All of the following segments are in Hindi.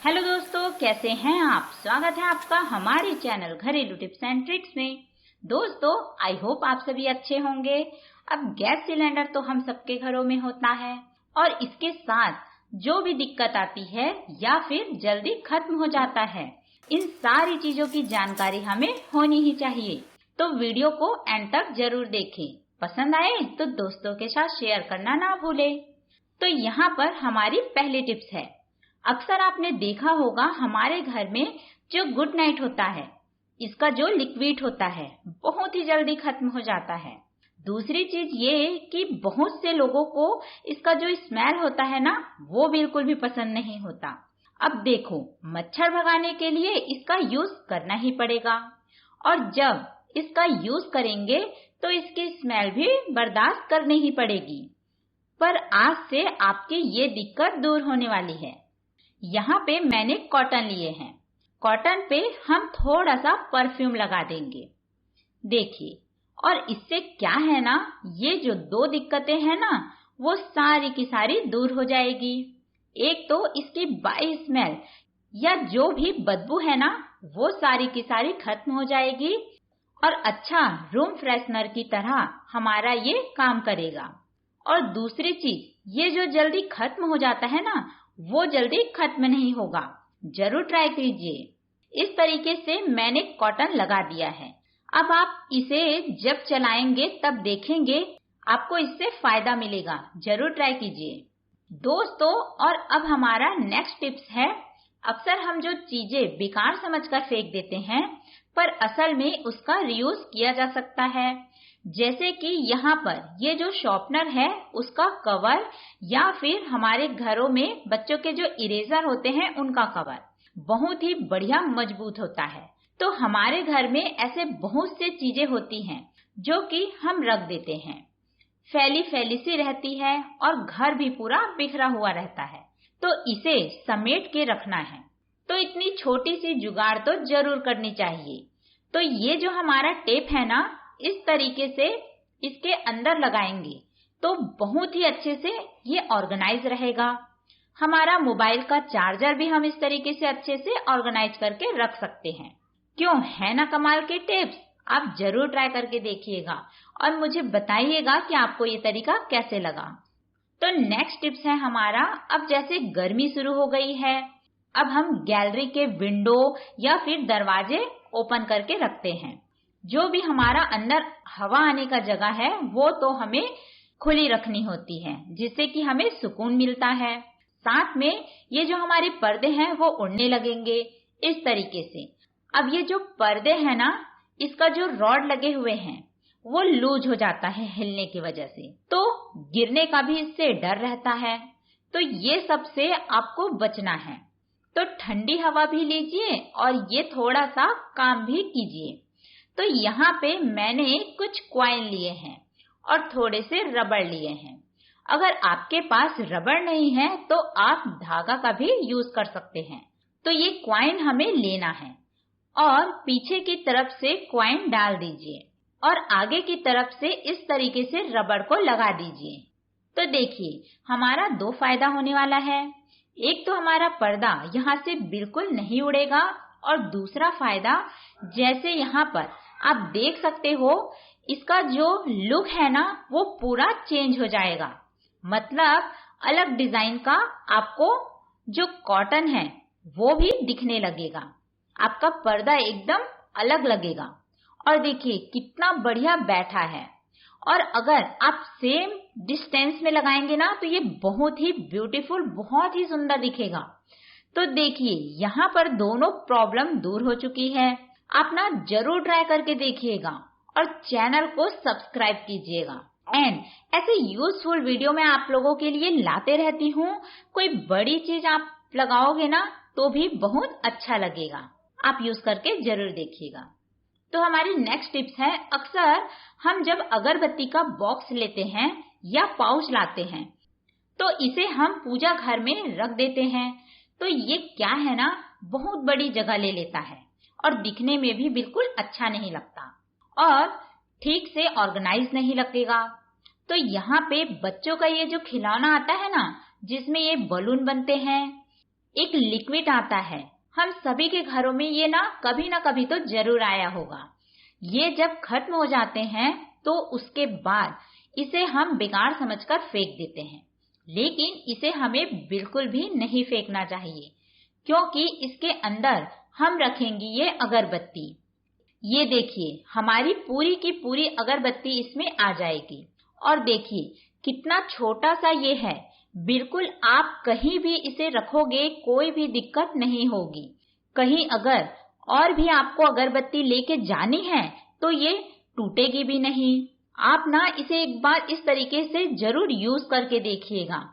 हेलो दोस्तों, कैसे हैं आप। स्वागत है आपका हमारे चैनल घरेलू टिप्स एंड ट्रिक्स में। दोस्तों, आई होप आप सभी अच्छे होंगे। अब गैस सिलेंडर तो हम सबके घरों में होता है और इसके साथ जो भी दिक्कत आती है या फिर जल्दी खत्म हो जाता है, इन सारी चीजों की जानकारी हमें होनी ही चाहिए। तो वीडियो को एंड तक जरूर देखें। पसंद आए तो दोस्तों के साथ शेयर करना ना भूलें। तो यहाँ पर हमारी पहली टिप्स है। अक्सर आपने देखा होगा हमारे घर में जो गुड नाइट होता है, इसका जो लिक्विड होता है बहुत ही जल्दी खत्म हो जाता है। दूसरी चीज ये कि बहुत से लोगों को इसका जो स्मेल होता है ना, वो बिल्कुल भी पसंद नहीं होता। अब देखो, मच्छर भगाने के लिए इसका यूज करना ही पड़ेगा और जब इसका यूज करेंगे तो इसकी स्मेल भी बर्दाश्त करनी ही पड़ेगी। पर आज से आपकी ये दिक्कत दूर होने वाली है। यहाँ पे मैंने कॉटन लिए हैं। कॉटन पे हम थोड़ा सा परफ्यूम लगा देंगे। देखिए, और इससे क्या है ना, ये जो दो दिक्कतें हैं ना, वो सारी की सारी दूर हो जाएगी। एक तो इसकी बाई स्मेल या जो भी बदबू है ना, वो सारी की सारी खत्म हो जाएगी और अच्छा रूम फ्रेशनर की तरह हमारा ये काम करेगा। और दूसरी चीज, ये जो जल्दी खत्म हो जाता है ना, वो जल्दी खत्म नहीं होगा। जरूर ट्राई कीजिए। इस तरीके से मैंने कॉटन लगा दिया है। अब आप इसे जब चलाएंगे तब देखेंगे आपको इससे फायदा मिलेगा। जरूर ट्राई कीजिए दोस्तों। और अब हमारा नेक्स्ट टिप्स है। अक्सर हम जो चीजें बेकार समझकर फेंक देते हैं, पर असल में उसका रीयूज किया जा सकता है। जैसे कि यहाँ पर ये जो शॉर्पनर है उसका कवर, या फिर हमारे घरों में बच्चों के जो इरेजर होते हैं उनका कवर बहुत ही बढ़िया मजबूत होता है। तो हमारे घर में ऐसे बहुत से चीजें होती हैं जो कि हम रख देते हैं, फैली फैली सी रहती है और घर भी पूरा बिखरा हुआ रहता है। तो इसे समेट के रखना है, तो इतनी छोटी सी जुगाड़ तो जरूर करनी चाहिए। तो ये जो हमारा टेप है ना, इस तरीके से इसके अंदर लगाएंगे तो बहुत ही अच्छे से ये ऑर्गेनाइज रहेगा। हमारा मोबाइल का चार्जर भी हम इस तरीके से अच्छे से ऑर्गेनाइज करके रख सकते हैं। क्यों, है ना कमाल के टिप्स। आप जरूर ट्राई करके देखिएगा और मुझे बताइएगा कि आपको ये तरीका कैसे लगा। तो नेक्स्ट टिप्स है हमारा। अब जैसे गर्मी शुरू हो गई है, अब हम गैलरी के विंडो या फिर दरवाजे ओपन करके रखते हैं। जो भी हमारा अंदर हवा आने का जगह है वो तो हमें खुली रखनी होती है, जिससे कि हमें सुकून मिलता है। साथ में ये जो हमारे पर्दे हैं वो उड़ने लगेंगे इस तरीके से। अब ये जो पर्दे हैं ना, इसका जो रॉड लगे हुए हैं वो लूज हो जाता है हिलने की वजह से, तो गिरने का भी इससे डर रहता है। तो ये सब से आपको बचना है। तो ठंडी हवा भी लीजिए और ये थोड़ा सा काम भी कीजिए। तो यहाँ पे मैंने कुछ कॉइन लिए हैं और थोड़े से रबड़ लिए हैं। अगर आपके पास रबड़ नहीं है तो आप धागा का भी यूज कर सकते हैं। तो ये कॉइन हमें लेना है और पीछे की तरफ से कॉइन डाल दीजिए और आगे की तरफ से इस तरीके से रबड़ को लगा दीजिए। तो देखिए, हमारा दो फायदा होने वाला है। एक तो हमारा पर्दा यहाँ से बिल्कुल नहीं उड़ेगा और दूसरा फायदा, जैसे यहाँ पर आप देख सकते हो, इसका जो लुक है ना वो पूरा चेंज हो जाएगा। मतलब अलग डिजाइन का आपको जो कॉटन है वो भी दिखने लगेगा। आपका पर्दा एकदम अलग लगेगा और देखिए कितना बढ़िया बैठा है। और अगर आप सेम डिस्टेंस में लगाएंगे ना तो ये बहुत ही ब्यूटीफुल, बहुत ही सुंदर दिखेगा। तो देखिए, यहाँ पर दोनों प्रॉब्लम दूर हो चुकी है। आप ना जरूर ट्राई करके देखिएगा और चैनल को सब्सक्राइब कीजिएगा। एंड ऐसे यूजफुल वीडियो मैं आप लोगों के लिए लाते रहती हूँ। कोई बड़ी चीज आप लगाओगे ना तो भी बहुत अच्छा लगेगा। आप यूज करके जरूर देखिएगा। तो हमारी नेक्स्ट टिप्स है। अक्सर हम जब अगरबत्ती का बॉक्स लेते हैं या पाउच लाते हैं तो इसे हम पूजा घर में रख देते हैं। तो ये क्या है ना, बहुत बड़ी जगह ले लेता है और दिखने में भी बिल्कुल अच्छा नहीं लगता और ठीक से ऑर्गेनाइज नहीं लगेगा। तो यहाँ पे बच्चों का ये जो खिलौना आता है ना, जिसमें ये बलून बनते हैं, एक लिक्विड आता है, हम सभी के घरों में ये ना कभी तो जरूर आया होगा। ये जब खत्म हो जाते हैं तो उसके बाद इसे हम बेकार समझकर फेंक देते हैं, लेकिन इसे हमें बिल्कुल भी नहीं फेंकना चाहिए, क्योंकि इसके अंदर हम रखेंगे ये अगरबत्ती। ये देखिए, हमारी पूरी की पूरी अगरबत्ती इसमें आ जाएगी। और देखिए कितना छोटा सा ये है, बिल्कुल आप कहीं भी इसे रखोगे कोई भी दिक्कत नहीं होगी। कहीं अगर और भी आपको अगरबत्ती लेके जानी है तो ये टूटेगी भी नहीं। आप ना इसे एक बार इस तरीके से जरूर यूज करके देखिएगा।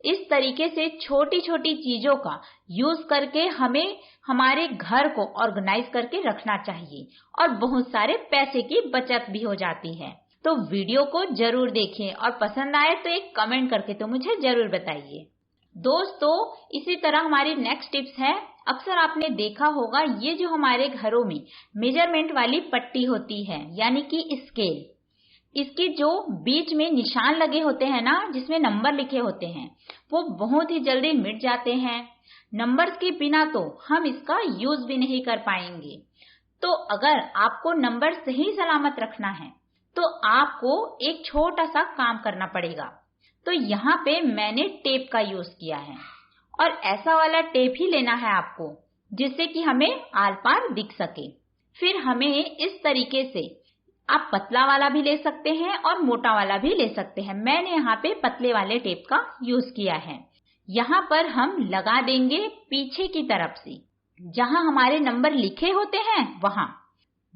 इस तरीके से छोटी छोटी चीजों का यूज करके हमें हमारे घर को ऑर्गेनाइज करके रखना चाहिए और बहुत सारे पैसे की बचत भी हो जाती है। तो वीडियो को जरूर देखें और पसंद आए तो एक कमेंट करके तो मुझे जरूर बताइए। दोस्तों, इसी तरह हमारी नेक्स्ट टिप्स है। अक्सर आपने देखा होगा ये जो हमारे घरों में मेजरमेंट वाली पट्टी होती है, यानी कि स्केल, इसके जो बीच में निशान लगे होते हैं ना, जिसमें नंबर लिखे होते हैं, वो बहुत ही जल्दी मिट जाते हैं। नंबर्स के बिना तो हम इसका यूज भी नहीं कर पाएंगे। तो अगर आपको नंबर सही सलामत रखना है तो आपको एक छोटा सा काम करना पड़ेगा। तो यहाँ पे मैंने टेप का यूज किया है, और ऐसा वाला टेप ही लेना है आपको जिससे कि हमें आर पार दिख सके। फिर हमें इस तरीके से, आप पतला वाला भी ले सकते हैं और मोटा वाला भी ले सकते हैं। मैंने यहाँ पे पतले वाले टेप का यूज किया है। यहाँ पर हम लगा देंगे पीछे की तरफ से, जहाँ हमारे नंबर लिखे होते हैं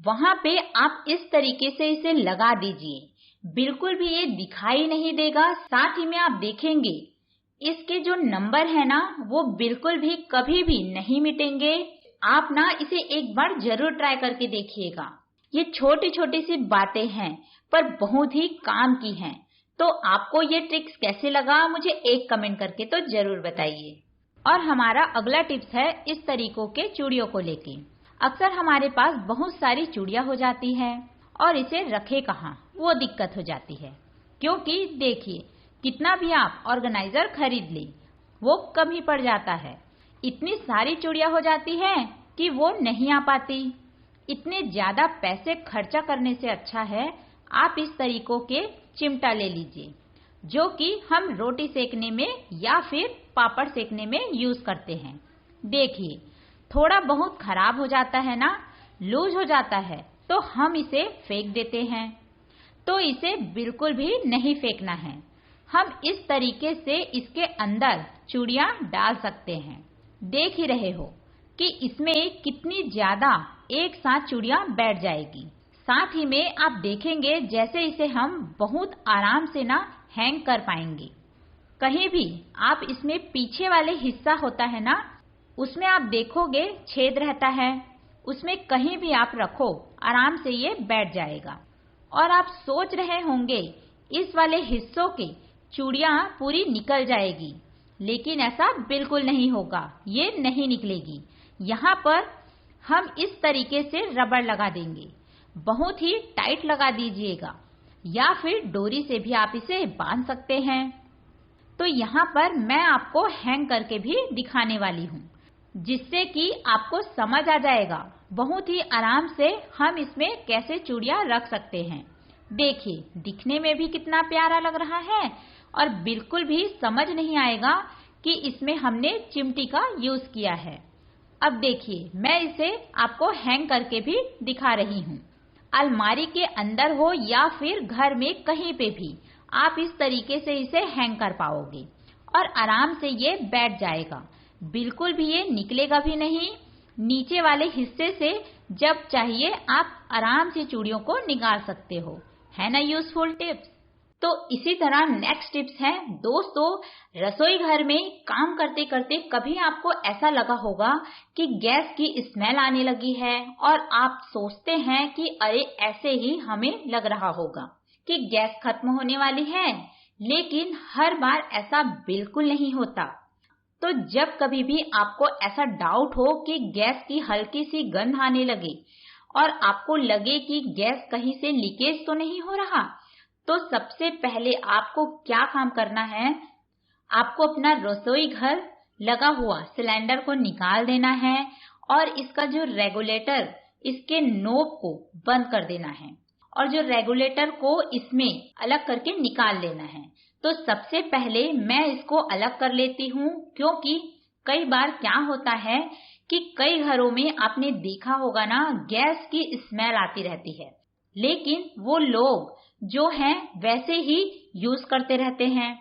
वहाँ पे आप इस तरीके से इसे लगा दीजिए। बिल्कुल भी ये दिखाई नहीं देगा। साथ ही में आप देखेंगे इसके जो नंबर है ना, वो बिल्कुल भी कभी भी नहीं मिटेंगे। आप ना इसे एक बार जरूर ट्राई करके देखिएगा। ये छोटी छोटी सी बातें हैं पर बहुत ही काम की हैं। तो आपको ये ट्रिक्स कैसे लगा मुझे एक कमेंट करके तो जरूर बताइए। और हमारा अगला टिप्स है इस तरीकों के चूड़ियों को लेके। अक्सर हमारे पास बहुत सारी चूड़ियां हो जाती है और इसे रखे कहाँ वो दिक्कत हो जाती है, क्योंकि देखिए कितना भी आप ऑर्गेनाइजर खरीद ले वो कम ही पड़ जाता है। इतनी सारी चूड़ियां हो जाती है कि वो नहीं आ पाती। इतने ज्यादा पैसे खर्चा करने से अच्छा है आप इस तरीकों के चिमटा ले लीजिए, जो कि हम रोटी सेकने में या फिर पापड़ सेकने में यूज करते हैं। देखिए थोड़ा बहुत खराब हो जाता है ना, लूज हो जाता है, तो हम इसे फेंक देते हैं। तो इसे बिल्कुल भी नहीं फेंकना है। हम इस तरीके से इसके अंदर चूड़ियां डाल सकते हैं। देख ही रहे हो कि इसमें कितनी ज्यादा एक साथ चूड़ियां बैठ जाएगी। साथ ही में आप देखेंगे जैसे इसे हम बहुत आराम से ना हैंग कर पाएंगे। कहीं भी आप इसमें पीछे वाले हिस्सा होता है ना, उसमें आप देखोगे छेद रहता है, उसमें कहीं भी आप रखो आराम से ये बैठ जाएगा। और आप सोच रहे होंगे इस वाले हिस्सों की चूड़ियां पूरी निकल जाएगी, लेकिन ऐसा बिल्कुल नहीं होगा, ये नहीं निकलेगी। यहाँ पर हम इस तरीके से रबड़ लगा देंगे, बहुत ही टाइट लगा दीजिएगा, या फिर डोरी से भी आप इसे बांध सकते हैं। तो यहाँ पर मैं आपको हैंग करके भी दिखाने वाली हूँ, जिससे कि आपको समझ आ जाएगा बहुत ही आराम से हम इसमें कैसे चूड़ियां रख सकते हैं। देखिए दिखने में भी कितना प्यारा लग रहा है और बिल्कुल भी समझ नहीं आएगा कि इसमें हमने चिमटी का यूज किया है। अब देखिए मैं इसे आपको हैंग करके भी दिखा रही हूँ। अलमारी के अंदर हो या फिर घर में कहीं पे भी आप इस तरीके से इसे हैंग कर पाओगे और आराम से ये बैठ जाएगा। बिल्कुल भी ये निकलेगा भी नहीं। नीचे वाले हिस्से से जब चाहिए आप आराम से चूड़ियों को निकाल सकते हो। है ना यूजफुल टिप्स। तो इसी तरह नेक्स्ट टिप्स है दोस्तों, रसोई घर में काम करते करते कभी आपको ऐसा लगा होगा कि गैस की स्मेल आने लगी है और आप सोचते हैं कि अरे ऐसे ही हमें लग रहा होगा कि गैस खत्म होने वाली है, लेकिन हर बार ऐसा बिल्कुल नहीं होता। तो जब कभी भी आपको ऐसा डाउट हो कि गैस की हल्की सी गंध आने लगे और आपको लगे कि गैस कहीं से लीकेज तो नहीं हो रहा, तो सबसे पहले आपको क्या काम करना है, आपको अपना रसोई घर लगा हुआ सिलेंडर को निकाल देना है और इसका जो रेगुलेटर, इसके नोब को बंद कर देना है और जो रेगुलेटर को इसमें अलग करके निकाल लेना है। तो सबसे पहले मैं इसको अलग कर लेती हूँ, क्योंकि कई बार क्या होता है कि कई घरों में आपने देखा होगा ना, गैस की स्मेल आती रहती है, लेकिन वो लोग जो हैं वैसे ही यूज करते रहते हैं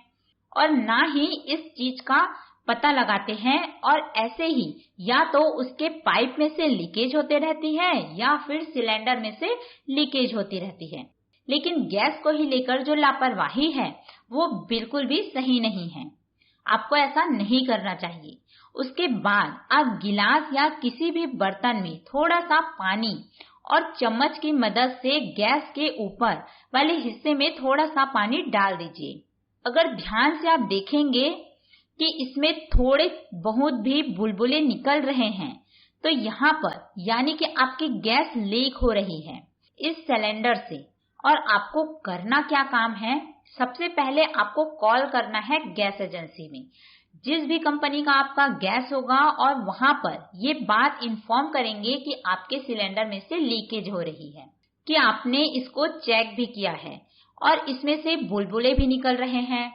और ना ही इस चीज का पता लगाते हैं और ऐसे ही या तो उसके पाइप में से लीकेज होते रहती है या फिर सिलेंडर में से लीकेज होती रहती है। लेकिन गैस को ही लेकर जो लापरवाही है वो बिल्कुल भी सही नहीं है। आपको ऐसा नहीं करना चाहिए। उसके बाद आप गिलास या किसी भी बर्तन में थोड़ा सा पानी और चम्मच की मदद से गैस के ऊपर वाले हिस्से में थोड़ा सा पानी डाल दीजिए। अगर ध्यान से आप देखेंगे कि इसमें थोड़े बहुत भी बुलबुले निकल रहे हैं, तो यहाँ पर यानी कि आपकी गैस लीक हो रही है इस सिलेंडर से। और आपको करना क्या काम है, सबसे पहले आपको कॉल करना है गैस एजेंसी में, जिस भी कंपनी का आपका गैस होगा, और वहां पर ये बात इन्फॉर्म करेंगे कि आपके सिलेंडर में से लीकेज हो रही है, कि आपने इसको चेक भी किया है और इसमें से बुलबुले भी निकल रहे हैं।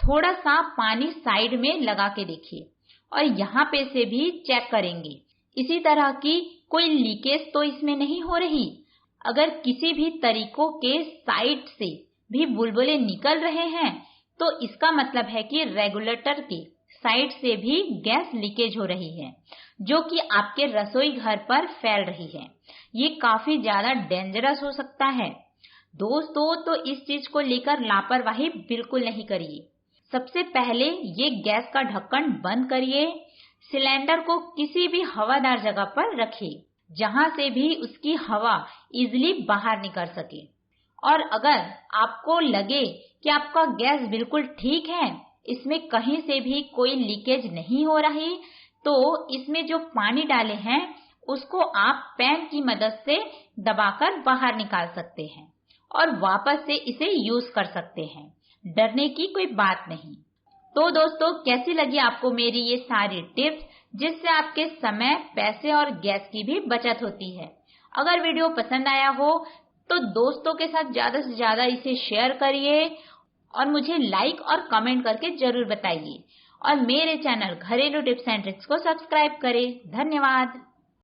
थोड़ा सा पानी साइड में लगा के देखिए और यहाँ पे से भी चेक करेंगे इसी तरह की कोई लीकेज तो इसमें नहीं हो रही। अगर किसी भी तरीकों के साइड से भी बुलबुले निकल रहे हैं तो इसका मतलब है कि रेगुलेटर के साइड से भी गैस लीकेज हो रही है, जो कि आपके रसोई घर पर फैल रही है। ये काफी ज्यादा डेंजरस हो सकता है। दोस्तों, तो इस चीज को लेकर लापरवाही बिल्कुल नहीं करिए। सबसे पहले ये गैस का ढक्कन बंद करिए, सिलेंडर को किसी भी हवादार जगह पर रखिए जहां से भी उसकी हवा इजीली बाहर निकल सके। और अगर आपको लगे कि आपका गैस बिल्कुल ठीक है, इसमें कहीं से भी कोई लीकेज नहीं हो रही, तो इसमें जो पानी डाले हैं उसको आप पैन की मदद से दबाकर बाहर निकाल सकते हैं और वापस से इसे यूज कर सकते हैं। डरने की कोई बात नहीं। तो दोस्तों, कैसी लगी आपको मेरी ये सारी टिप्स, जिससे आपके समय, पैसे और गैस की भी बचत होती है। अगर वीडियो पसंद आया हो तो दोस्तों के साथ ज्यादा से ज्यादा इसे शेयर करिए और मुझे लाइक और कमेंट करके जरूर बताइए। और मेरे चैनल घरेलू टिप्स एंड ट्रिक्स को सब्सक्राइब करें। धन्यवाद।